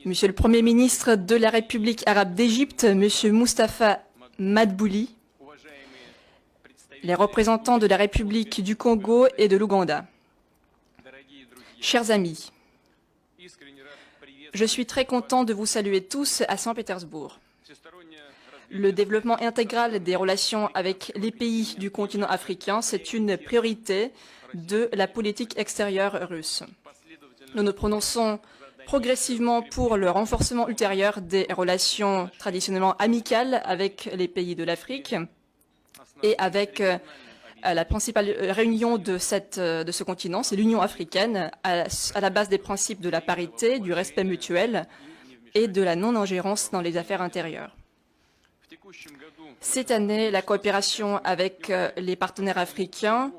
Monsieur le Premier ministre de la République arabe d'Égypte, Monsieur Moustapha Madbouli, les représentants de la République du Congo et de l'Ouganda. Chers amis, je suis très content de vous saluer tous à Saint-Pétersbourg. Le développement intégral des relations avec les pays du continent africain, c'est une priorité de la politique extérieure russe. Nous nous prononçons progressivement pour le renforcement ultérieur des relations traditionnellement amicales avec les pays de l'Afrique et avec la principale réunion de ce continent, c'est l'Union africaine, à la base des principes de la parité, du respect mutuel et de la non-ingérence dans les affaires intérieures. Cette année, la coopération avec les partenaires africains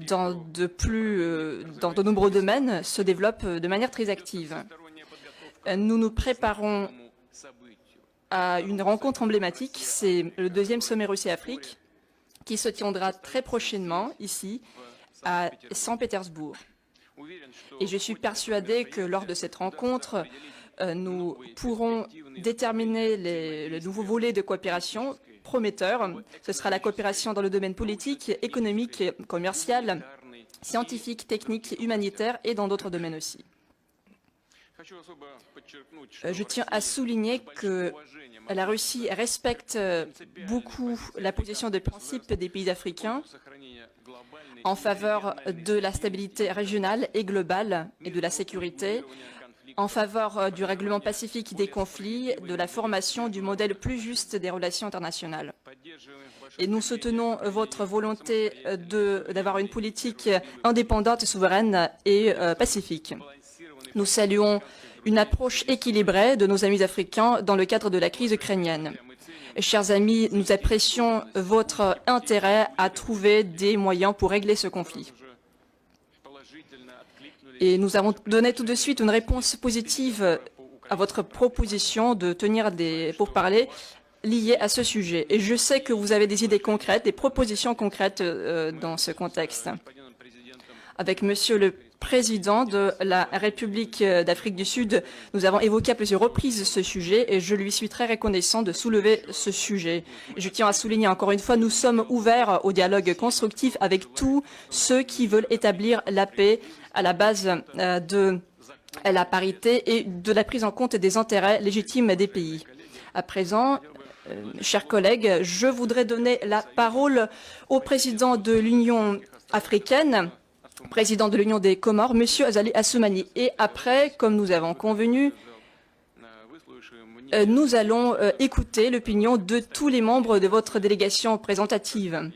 dans de nombreux domaines se développe de manière très active. Nous nous préparons à une rencontre emblématique, c'est le deuxième sommet Russie-Afrique, qui se tiendra très prochainement ici, à Saint-Pétersbourg. Et je suis persuadé que lors de cette rencontre, nous pourrons déterminer le nouveau volet de coopération prometteur. Ce sera la coopération dans le domaine politique, économique, commercial, scientifique, technique, humanitaire et dans d'autres domaines aussi. Je tiens à souligner que la Russie respecte beaucoup la position de principe des pays africains en faveur de la stabilité régionale et globale et de la sécurité, en faveur du règlement pacifique des conflits, de la formation du modèle plus juste des relations internationales. Et nous soutenons votre volonté d'avoir une politique indépendante, souveraine et pacifique. Nous saluons une approche équilibrée de nos amis africains dans le cadre de la crise ukrainienne. Chers amis, nous apprécions votre intérêt à trouver des moyens pour régler ce conflit. Et nous avons donné tout de suite une réponse positive à votre proposition de tenir des pourparlers liés à ce sujet. Et je sais que vous avez des idées concrètes, des propositions concrètes dans ce contexte. Avec Monsieur le Président de la République d'Afrique du Sud, nous avons évoqué à plusieurs reprises ce sujet et je lui suis très reconnaissant de soulever ce sujet. Je tiens à souligner encore une fois, nous sommes ouverts au dialogue constructif avec tous ceux qui veulent établir la paix à la base de la parité et de la prise en compte des intérêts légitimes des pays. À présent, chers collègues, je voudrais donner la parole au président de l'Union africaine, président de l'Union des Comores, M. Azali Assoumani. Et après, comme nous avons convenu, nous allons écouter l'opinion de tous les membres de votre délégation représentative,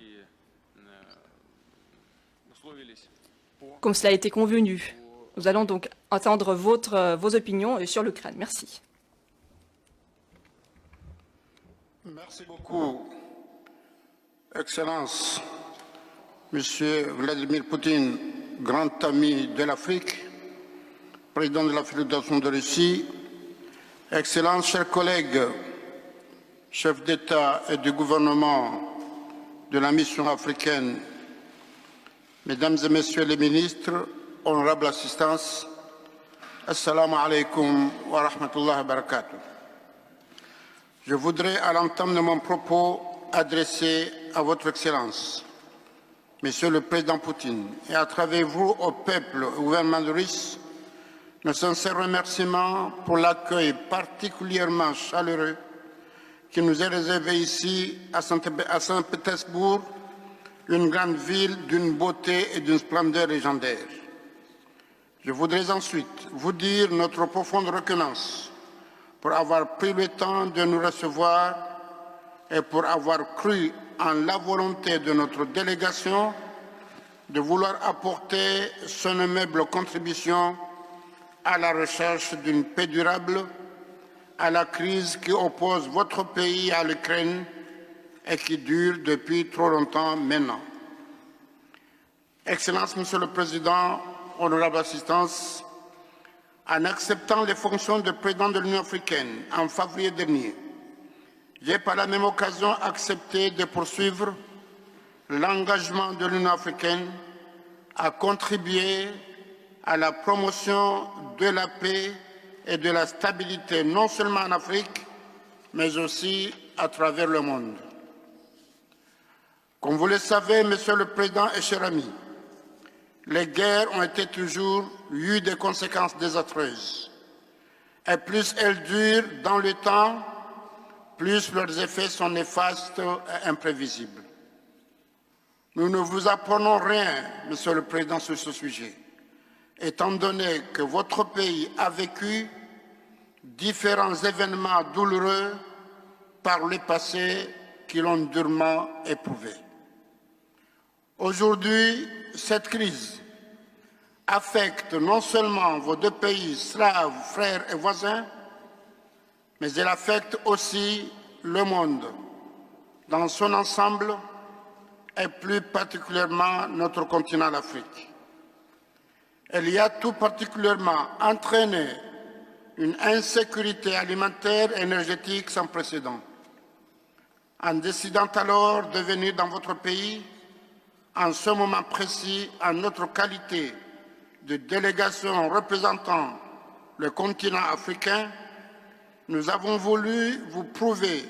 comme cela a été convenu. Nous allons donc entendre vos opinions sur l'Ukraine. Merci. Merci beaucoup, Excellence, Monsieur Vladimir Poutine, grand ami de l'Afrique, président de la Fédération de Russie, Excellences, chers collègues, chefs d'État et de gouvernement de la mission africaine, Mesdames et Messieurs les ministres, honorable assistance, Assalamu alaikum wa rahmatullahi wa barakatuh. Je voudrais, à l'entame de mon propos, adresser à votre Excellence, Monsieur le Président Poutine, et à travers vous au peuple, au gouvernement russe, nos sincères remerciements pour l'accueil particulièrement chaleureux qui nous est réservé ici à Saint-Pétersbourg, une grande ville d'une beauté et d'une splendeur légendaire. Je voudrais ensuite vous dire notre profonde reconnaissance pour avoir pris le temps de nous recevoir et pour avoir cru en la volonté de notre délégation de vouloir apporter son aimable contribution à la recherche d'une paix durable, à la crise qui oppose votre pays à l'Ukraine et qui dure depuis trop longtemps maintenant. Excellence, Monsieur le Président, honorable assistance, en acceptant les fonctions de président de l'Union africaine en février dernier, j'ai par la même occasion accepté de poursuivre l'engagement de l'Union africaine à contribuer à la promotion de la paix et de la stabilité non seulement en Afrique, mais aussi à travers le monde. Comme vous le savez, Monsieur le Président et chers amis, les guerres ont toujours eu des conséquences désastreuses. Et plus elles durent dans le temps, plus leurs effets sont néfastes et imprévisibles. Nous ne vous apprenons rien, Monsieur le Président, sur ce sujet, étant donné que votre pays a vécu différents événements douloureux par le passé qui l'ont durement éprouvé. Aujourd'hui, cette crise affecte non seulement vos deux pays slaves, frères et voisins, mais elle affecte aussi le monde dans son ensemble et plus particulièrement notre continent, l'Afrique. Elle y a tout particulièrement entraîné une insécurité alimentaire et énergétique sans précédent. En décidant alors de venir dans votre pays, en ce moment précis, en notre qualité de délégation représentant le continent africain, nous avons voulu vous prouver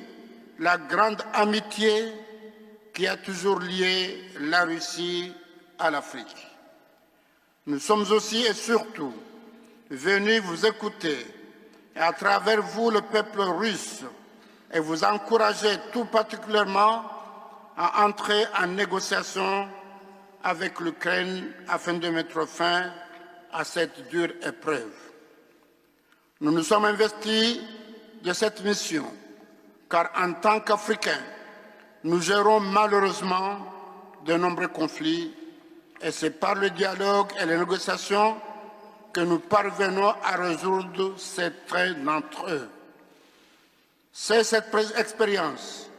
la grande amitié qui a toujours lié la Russie à l'Afrique. Nous sommes aussi et surtout venus vous écouter et à travers vous le peuple russe et vous encourager tout particulièrement à entrer en négociation avec l'Ukraine afin de mettre fin à cette dure épreuve. Nous nous sommes investis de cette mission car en tant qu'Africains, nous gérons malheureusement de nombreux conflits et c'est par le dialogue et les négociations que nous parvenons à résoudre certains d'entre eux. C'est cette expérience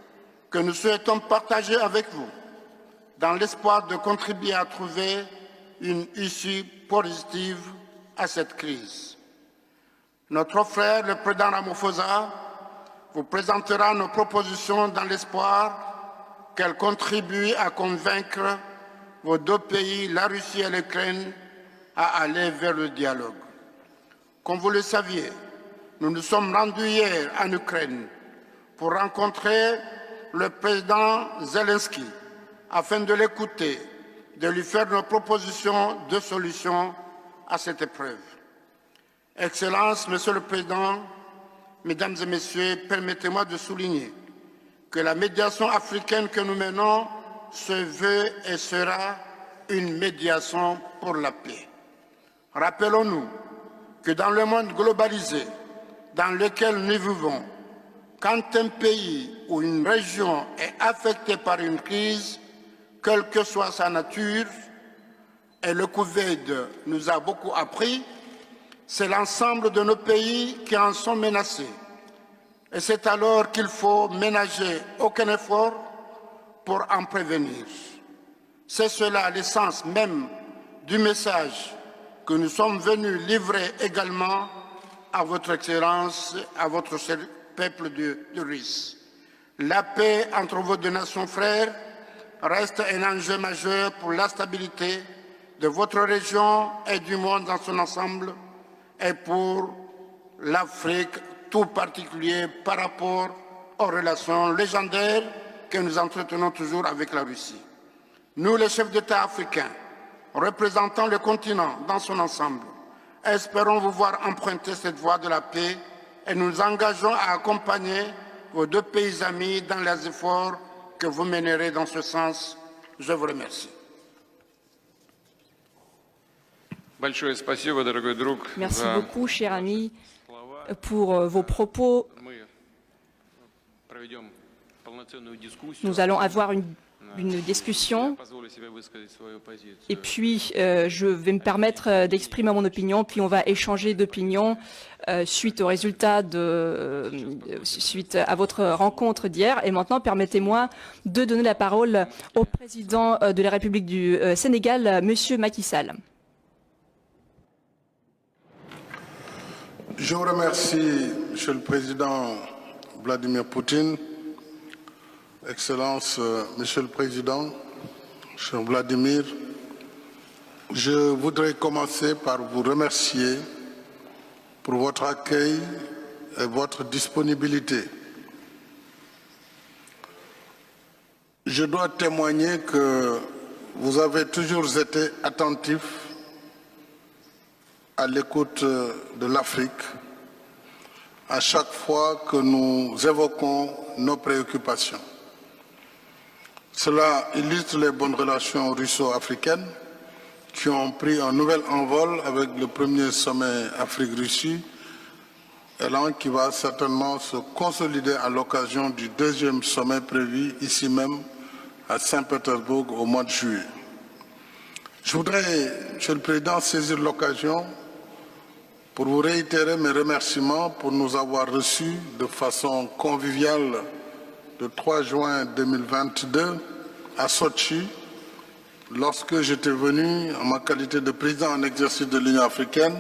que nous souhaitons partager avec vous dans l'espoir de contribuer à trouver une issue positive à cette crise. Notre frère, le président Ramaphosa, vous présentera nos propositions dans l'espoir qu'elles contribuent à convaincre vos deux pays, la Russie et l'Ukraine, à aller vers le dialogue. Comme vous le saviez, nous nous sommes rendus hier en Ukraine pour rencontrer le président Zelensky afin de l'écouter, de lui faire nos propositions de solutions à cette épreuve. Excellences, Monsieur le Président, Mesdames et Messieurs, permettez-moi de souligner que la médiation africaine que nous menons se veut et sera une médiation pour la paix. Rappelons-nous que dans le monde globalisé dans lequel nous vivons, quand un pays ou une région est affectée par une crise, quelle que soit sa nature, et le Covid nous a beaucoup appris, c'est l'ensemble de nos pays qui en sont menacés. Et c'est alors qu'il faut ménager aucun effort pour en prévenir. C'est cela l'essence même du message que nous sommes venus livrer également à votre Excellence, à votre peuple de Russie. La paix entre vos deux nations frères reste un enjeu majeur pour la stabilité de votre région et du monde dans son ensemble et pour l'Afrique, tout particulier par rapport aux relations légendaires que nous entretenons toujours avec la Russie. Nous, les chefs d'État africains, représentant le continent dans son ensemble, espérons vous voir emprunter cette voie de la paix et nous engageons à accompagner vos deux pays amis dans les efforts que vous mènerez dans ce sens. Je vous remercie. Merci beaucoup, cher ami, pour vos propos. Nous allons avoir une discussion et puis je vais me permettre d'exprimer mon opinion, puis on va échanger d'opinions suite au résultat suite à votre rencontre d'hier. Et maintenant, permettez-moi de donner la parole au président de la République du Sénégal, Monsieur Macky Sall. Je vous remercie, Monsieur le Président Vladimir Poutine. Excellence, Monsieur le Président, cher Vladimir, je voudrais commencer par vous remercier pour votre accueil et votre disponibilité. Je dois témoigner que vous avez toujours été attentif à l'écoute de l'Afrique à chaque fois que nous évoquons nos préoccupations. Cela illustre les bonnes relations russo-africaines qui ont pris un nouvel envol avec le premier sommet Afrique-Russie, élan qui va certainement se consolider à l'occasion du deuxième sommet prévu ici même à Saint-Pétersbourg au mois de juillet. Je voudrais, Monsieur le Président, saisir l'occasion pour vous réitérer mes remerciements pour nous avoir reçus de façon conviviale le 3 juin 2022 à Sochi, lorsque j'étais venu, en ma qualité de président en exercice de l'Union africaine,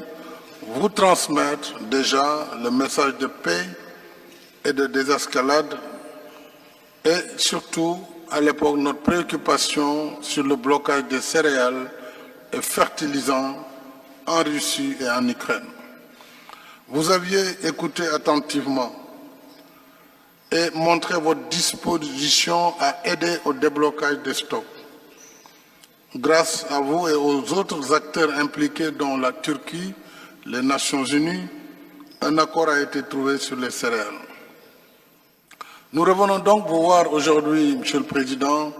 vous transmettre déjà le message de paix et de désescalade et surtout, à l'époque, notre préoccupation sur le blocage des céréales et fertilisants en Russie et en Ukraine. Vous aviez écouté attentivement et montré votre disposition à aider au déblocage des stocks. Grâce à vous et aux autres acteurs impliqués, dont la Turquie, les Nations Unies, un accord a été trouvé sur les céréales. Nous revenons donc vous voir aujourd'hui, Monsieur le Président,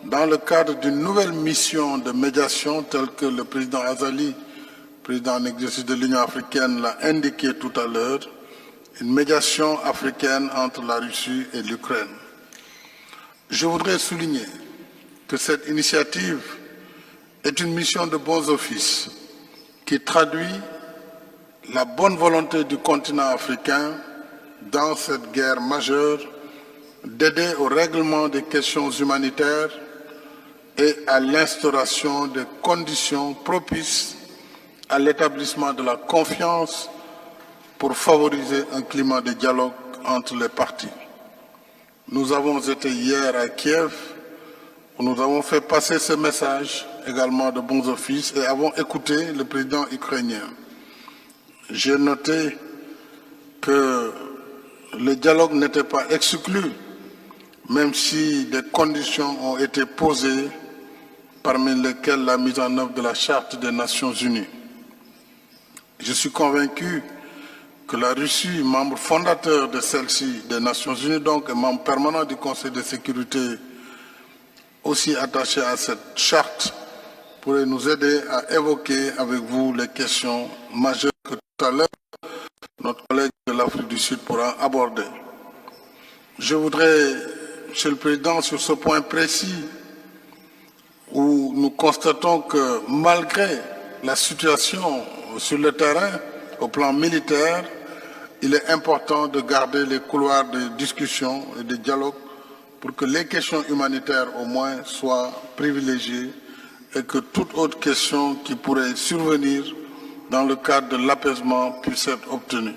dans le cadre d'une nouvelle mission de médiation telle que le président Azali, président en exercice de l'Union africaine, l'a indiqué tout à l'heure, une médiation africaine entre la Russie et l'Ukraine. Je voudrais souligner que cette initiative est une mission de bons offices qui traduit la bonne volonté du continent africain dans cette guerre majeure d'aider au règlement des questions humanitaires et à l'instauration des conditions propices à l'établissement de la confiance pour favoriser un climat de dialogue entre les parties. Nous avons été hier à Kiev, où nous avons fait passer ce message également de bons offices et avons écouté le président ukrainien. J'ai noté que le dialogue n'était pas exclu, même si des conditions ont été posées, parmi lesquelles la mise en œuvre de la Charte des Nations Unies. Je suis convaincu que la Russie, membre fondateur de celle-ci, des Nations Unies, donc et membre permanent du Conseil de sécurité, aussi attaché à cette charte, pourrait nous aider à évoquer avec vous les questions majeures que tout à l'heure notre collègue de l'Afrique du Sud pourra aborder. Je voudrais, Monsieur le Président, sur ce point précis, où nous constatons que malgré la situation sur le terrain, au plan militaire, il est important de garder les couloirs de discussion et de dialogue pour que les questions humanitaires au moins soient privilégiées et que toute autre question qui pourrait survenir dans le cadre de l'apaisement puisse être obtenue.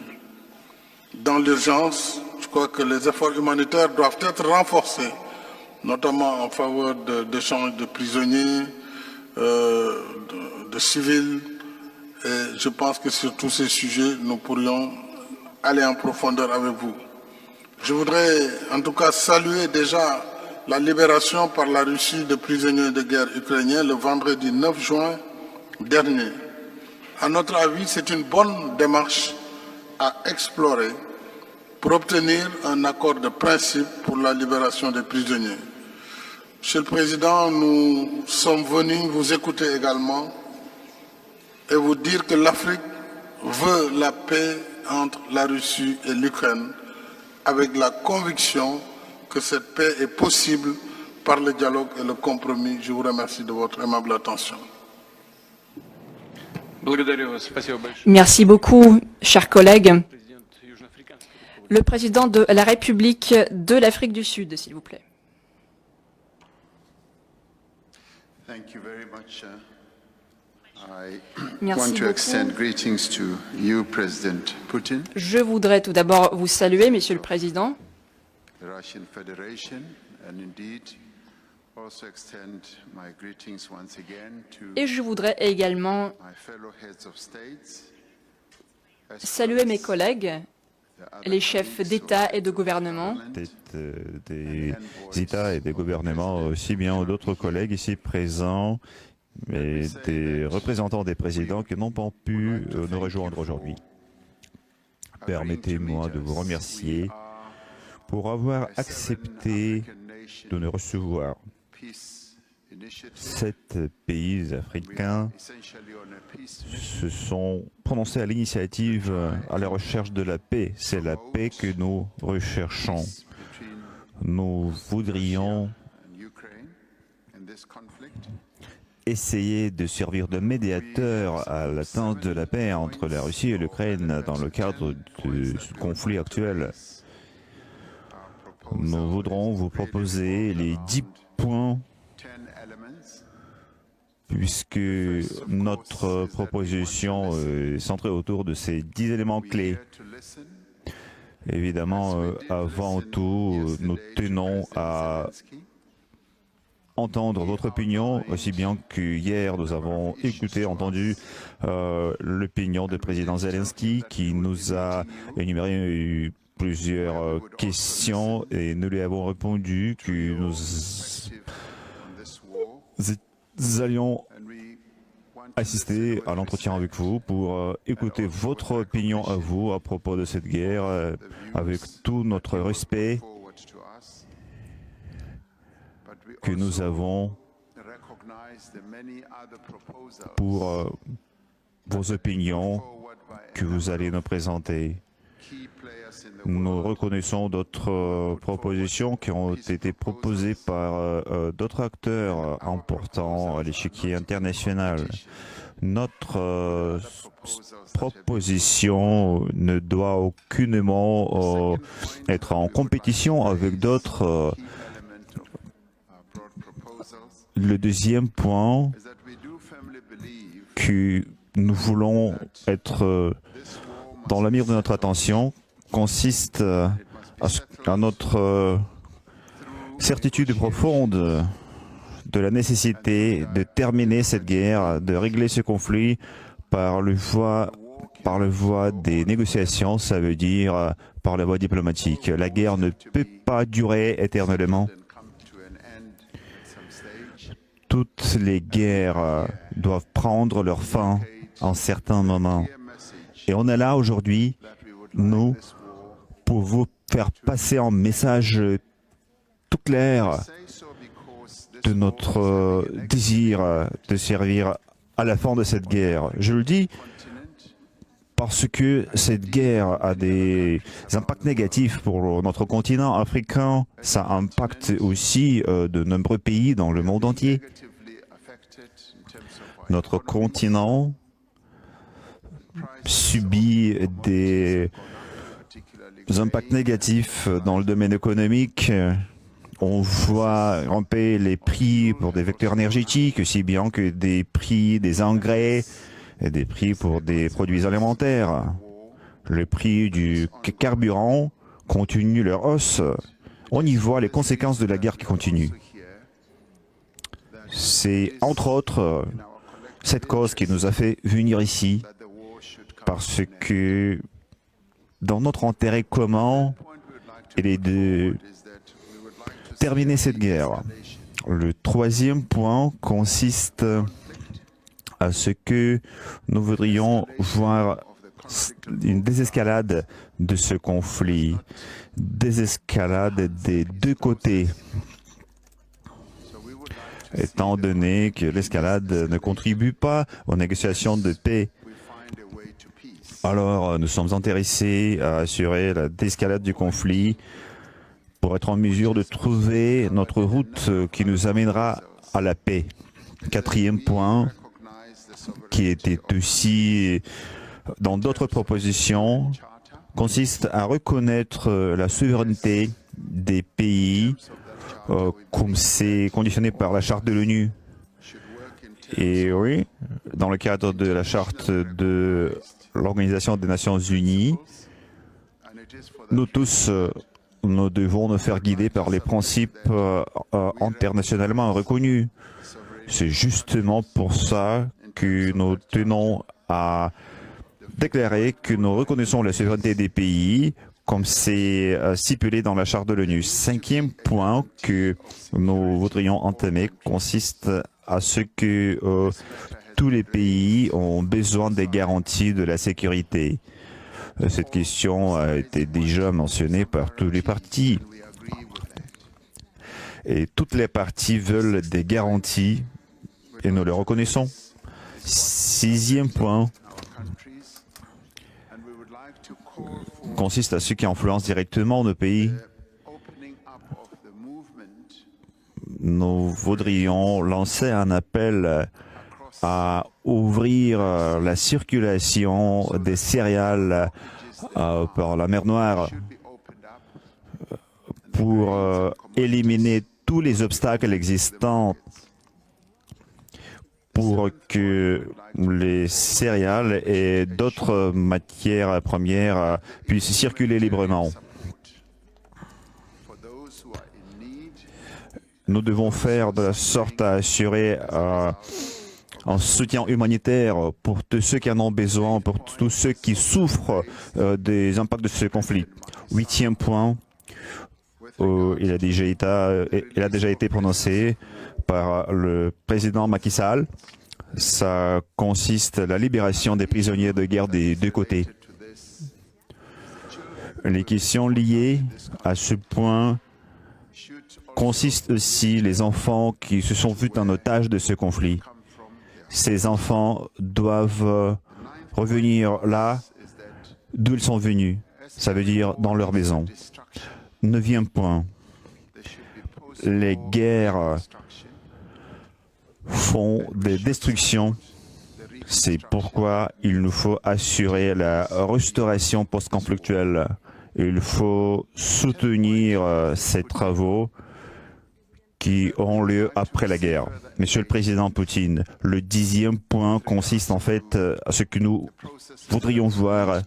Dans l'urgence, je crois que les efforts humanitaires doivent être renforcés, notamment en faveur d'échanges de prisonniers, de civils, et je pense que sur tous ces sujets, nous pourrions aller en profondeur avec vous. Je voudrais en tout cas saluer déjà la libération par la Russie de prisonniers de guerre ukrainiens le vendredi 9 juin dernier. À notre avis, c'est une bonne démarche à explorer pour obtenir un accord de principe pour la libération des prisonniers. Monsieur le Président, nous sommes venus vous écouter également et vous dire que l'Afrique veut la paix entre la Russie et l'Ukraine avec la conviction que cette paix est possible par le dialogue et le compromis. Je vous remercie de votre aimable attention. Merci beaucoup, chers collègues. Le président de la République de l'Afrique du Sud, s'il vous plaît. Merci beaucoup. Je voudrais tout d'abord vous saluer, Monsieur le Président. Et je voudrais également saluer mes collègues, les chefs d'État et de gouvernement, des États et des gouvernements, aussi bien d'autres collègues ici présents, et des représentants des présidents qui n'ont pas pu nous rejoindre aujourd'hui. Permettez-moi de vous remercier pour avoir accepté de nous recevoir. 7 pays africains se sont prononcés à l'initiative à la recherche de la paix. C'est la paix que nous recherchons. Nous voudrions essayer de servir de médiateur à l'atteinte de la paix entre la Russie et l'Ukraine dans le cadre du conflit actuel. Nous voudrons vous proposer les 10 points, puisque notre proposition est centrée autour de ces 10 éléments clés. Évidemment, avant tout, nous tenons à entendre votre opinion, aussi bien qu'hier nous avons entendu l'opinion du président Zelensky qui nous a énuméré plusieurs questions et nous lui avons répondu que nous allions assister à l'entretien avec vous pour écouter votre opinion à vous à propos de cette guerre avec tout notre respect que nous avons pour vos opinions que vous allez nous présenter. Nous reconnaissons d'autres propositions qui ont été proposées par d'autres acteurs importants à l'échiquier international. Notre proposition ne doit aucunement être en compétition avec d'autres. Le deuxième point que nous voulons être dans la mire de notre attention consiste à notre certitude profonde de la nécessité de terminer cette guerre, de régler ce conflit par la voie des négociations, ça veut dire par la voie diplomatique. La guerre ne peut pas durer éternellement. Toutes les guerres doivent prendre leur fin en certains moments. Et on est là aujourd'hui, nous, pour vous faire passer un message tout clair de notre désir de servir à la fin de cette guerre. Je le dis parce que cette guerre a des impacts négatifs pour notre continent africain. Ça impacte aussi de nombreux pays dans le monde entier. Notre continent subit des impacts négatifs dans le domaine économique. On voit ramper les prix pour des vecteurs énergétiques, aussi bien que des prix des engrais et des prix pour des produits alimentaires. Le prix du carburant continue leur hausse. On y voit les conséquences de la guerre qui continue. C'est entre autres cette cause qui nous a fait venir ici, parce que dans notre intérêt commun, il est de terminer cette guerre. Le troisième point consiste à ce que nous voudrions voir une désescalade de ce conflit, désescalade des deux côtés. Étant donné que l'escalade ne contribue pas aux négociations de paix, alors nous sommes intéressés à assurer la désescalade du conflit pour être en mesure de trouver notre route qui nous amènera à la paix. Quatrième point, qui était aussi dans d'autres propositions, consiste à reconnaître la souveraineté des pays comme c'est conditionné par la charte de l'ONU. Et oui, dans le cadre de la charte de l'Organisation des Nations Unies, nous tous, nous devons nous faire guider par les principes internationalement reconnus. C'est justement pour ça que nous tenons à déclarer que nous reconnaissons la souveraineté des pays comme c'est stipulé dans la charte de l'ONU. Cinquième point que nous voudrions entamer consiste à ce que tous les pays ont besoin des garanties de la sécurité. Cette question a été déjà mentionnée par tous les partis. Et toutes les parties veulent des garanties et nous les reconnaissons. Sixième point consiste à ce qui influence directement nos pays. Nous voudrions lancer un appel à ouvrir la circulation des céréales par la mer Noire pour éliminer tous les obstacles existants pour que les céréales et d'autres matières premières puissent circuler librement. Nous devons faire de sorte à assurer un soutien humanitaire pour tous ceux qui en ont besoin, pour tous ceux qui souffrent des impacts de ce conflit. Huitième point, il a déjà été prononcé par le président Macky Sall. Ça consiste à la libération des prisonniers de guerre des deux côtés. Les questions liées à ce point consistent aussi les enfants qui se sont vus en otage de ce conflit. Ces enfants doivent revenir là d'où ils sont venus, ça veut dire dans leur maison. Neuvième point, les guerres font des destructions. C'est pourquoi il nous faut assurer la restauration post-conflictuelle. Il faut soutenir ces travaux qui auront lieu après la guerre. Monsieur le Président Poutine, le 10e point consiste en fait à ce que nous voudrions voir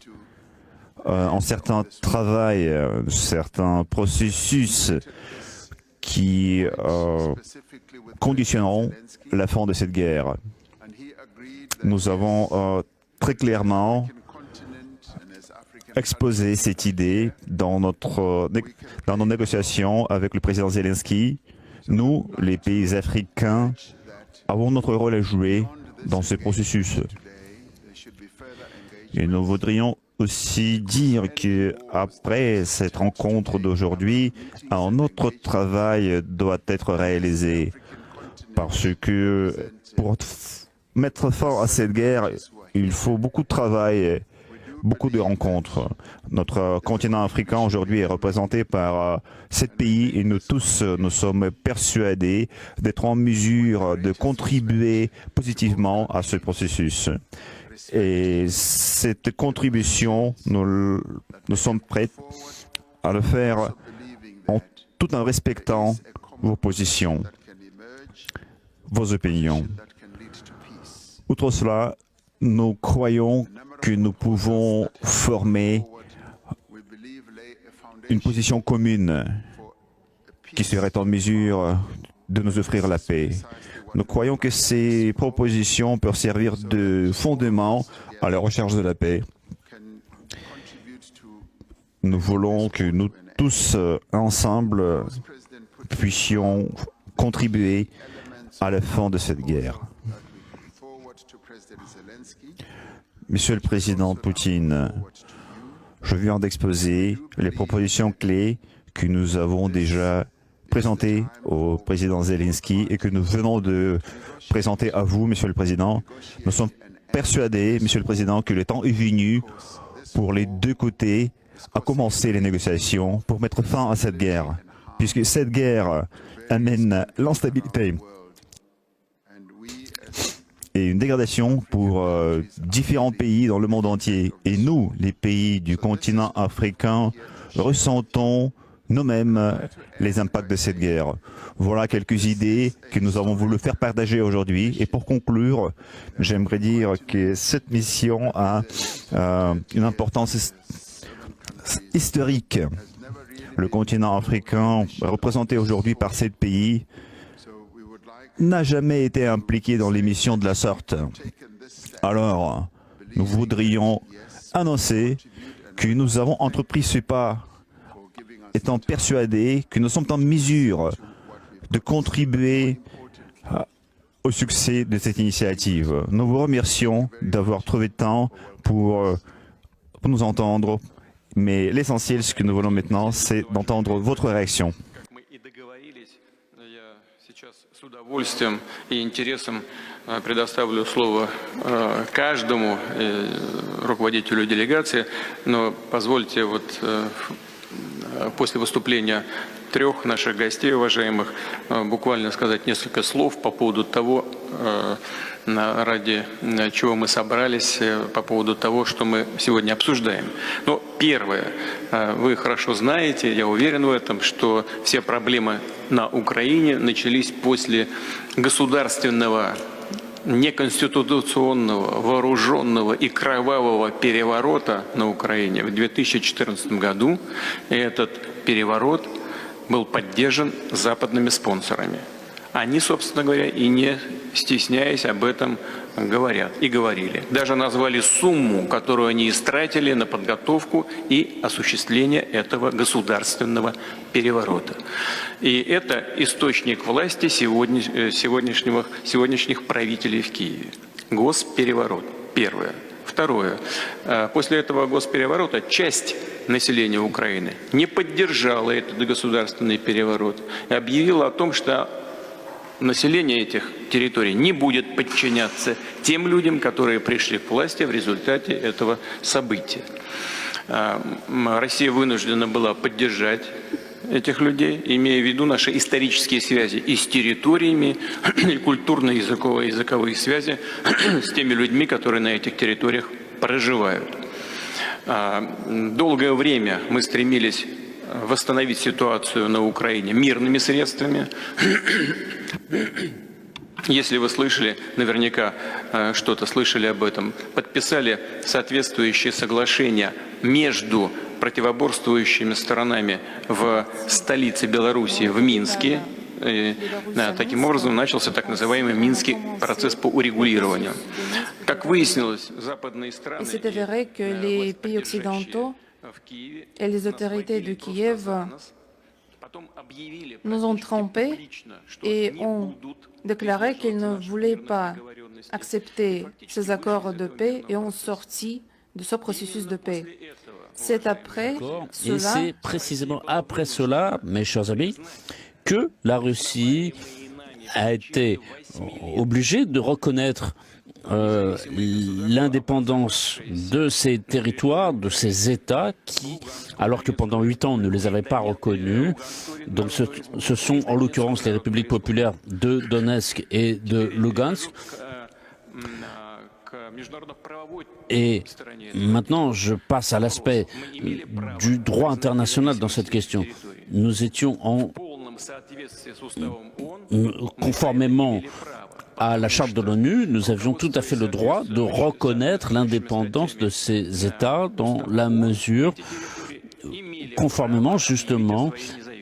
en certains travail, certains processus qui conditionneront la fin de cette guerre. Nous avons très clairement exposé cette idée dans nos négociations avec le président Zelensky. Nous, les pays africains, avons notre rôle à jouer dans ce processus. Et nous voudrions aussi dire qu'après cette rencontre d'aujourd'hui, un autre travail doit être réalisé. Parce que pour mettre fin à cette guerre, il faut beaucoup de travail, beaucoup de rencontres. Notre continent africain aujourd'hui est représenté par 7 pays et nous tous, nous sommes persuadés d'être en mesure de contribuer positivement à ce processus. Et cette contribution, nous sommes prêts à le faire tout en respectant vos positions, vos opinions. Outre cela, nous croyons que nous pouvons former une position commune qui serait en mesure de nous offrir la paix. Nous croyons que ces propositions peuvent servir de fondement à la recherche de la paix. Nous voulons que nous tous, ensemble, puissions contribuer à la fin de cette guerre. Monsieur le Président Poutine, je viens d'exposer les propositions clés que nous avons déjà présentées au président Zelensky et que nous venons de présenter à vous, Monsieur le Président. Nous sommes persuadés, Monsieur le Président, que le temps est venu pour les deux côtés à commencer les négociations pour mettre fin à cette guerre, puisque cette guerre amène l'instabilité et une dégradation pour différents pays dans le monde entier. Et nous, les pays du continent africain, ressentons nous-mêmes les impacts de cette guerre. Voilà quelques idées que nous avons voulu faire partager aujourd'hui. Et pour conclure, j'aimerais dire que cette mission a une importance historique. Le continent africain, représenté aujourd'hui par 7 pays, n'a jamais été impliqué dans les missions de la sorte. Alors, nous voudrions annoncer que nous avons entrepris ce pas, étant persuadés que nous sommes en mesure de contribuer au succès de cette initiative. Nous vous remercions d'avoir trouvé le temps pour nous entendre, mais l'essentiel, ce que nous voulons maintenant, c'est d'entendre votre réaction. С удовольствием и интересом предоставлю слово каждому руководителю делегации, но позвольте после выступления трех наших гостей, уважаемых, буквально сказать несколько слов по поводу того, ради чего мы собрались, по поводу того, что мы сегодня обсуждаем. Но первое, вы хорошо знаете, я уверен в этом, что все проблемы на Украине начались после государственного, неконституционного, вооруженного и кровавого переворота на Украине в 2014 году. И этот переворот был поддержан западными спонсорами. Они, собственно говоря, и не стесняясь об этом говорят и говорили. Даже назвали сумму, которую они истратили на подготовку и осуществление этого государственного переворота. И это источник власти сегодняшних правителей в Киеве. Госпереворот. Первое. Второе. После этого госпереворота часть населения Украины не поддержала этот государственный переворот и объявила о том, что население этих территорий не будет подчиняться тем людям, которые пришли к власти в результате этого события. Россия вынуждена была поддержать этих людей, имея в виду наши исторические связи и с территориями, и культурно-языковые связи с теми людьми, которые на этих территориях проживают. Долгое время мы стремились восстановить ситуацию на Украине мирными средствами. Если вы слышали, наверняка что-то слышали об этом, подписали соответствующие соглашения между противоборствующими сторонами в столице Белоруссии, в Минске. Таким образом начался так называемый Минский процесс по урегулированию. Как выяснилось, западные страны et les autorités de Kiev nous ont trompés et ont déclaré qu'ils ne voulaient pas accepter ces accords de paix et ont sorti de ce processus de paix. C'est après cela, et c'est précisément après cela, mes chers amis, que la Russie a été obligée de reconnaître l'indépendance de ces territoires, de ces États qui, alors que pendant 8 ans on ne les avait pas reconnus, donc ce sont en l'occurrence les républiques populaires de Donetsk et de Lugansk. Et maintenant, je passe à l'aspect du droit international dans cette question. Nous étions conformément à la charte de l'ONU, nous avions tout à fait le droit de reconnaître l'indépendance de ces États dans la mesure, conformément justement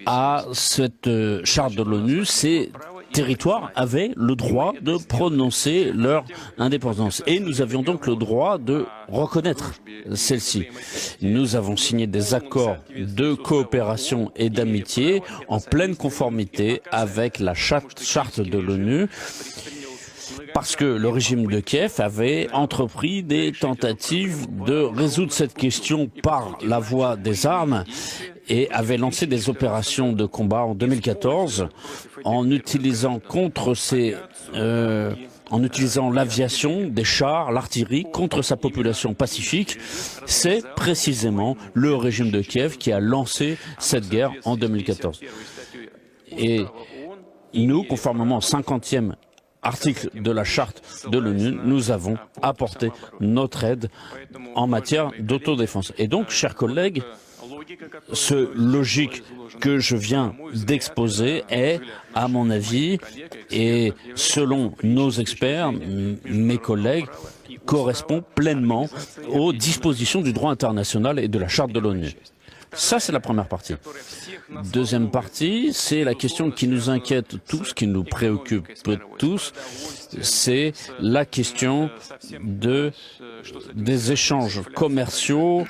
à cette charte de l'ONU, ces territoires avaient le droit de prononcer leur indépendance. Et nous avions donc le droit de reconnaître celle-ci. Nous avons signé des accords de coopération et d'amitié en pleine conformité avec la charte de l'ONU, parce que le régime de Kiev avait entrepris des tentatives de résoudre cette question par la voie des armes et avait lancé des opérations de combat en 2014 en utilisant en utilisant l'aviation, des chars, l'artillerie contre sa population pacifique. C'est précisément le régime de Kiev qui a lancé cette guerre en 2014. Et nous, conformément au 50e article de la charte de l'ONU, nous avons apporté notre aide en matière d'autodéfense. Et donc, chers collègues, ce logique que je viens d'exposer est, à mon avis, et selon nos experts, mes collègues, correspond pleinement aux dispositions du droit international et de la charte de l'ONU. Ça, c'est la première partie. Deuxième partie, c'est la question qui nous inquiète tous, qui nous préoccupe tous, c'est la question des échanges commerciaux,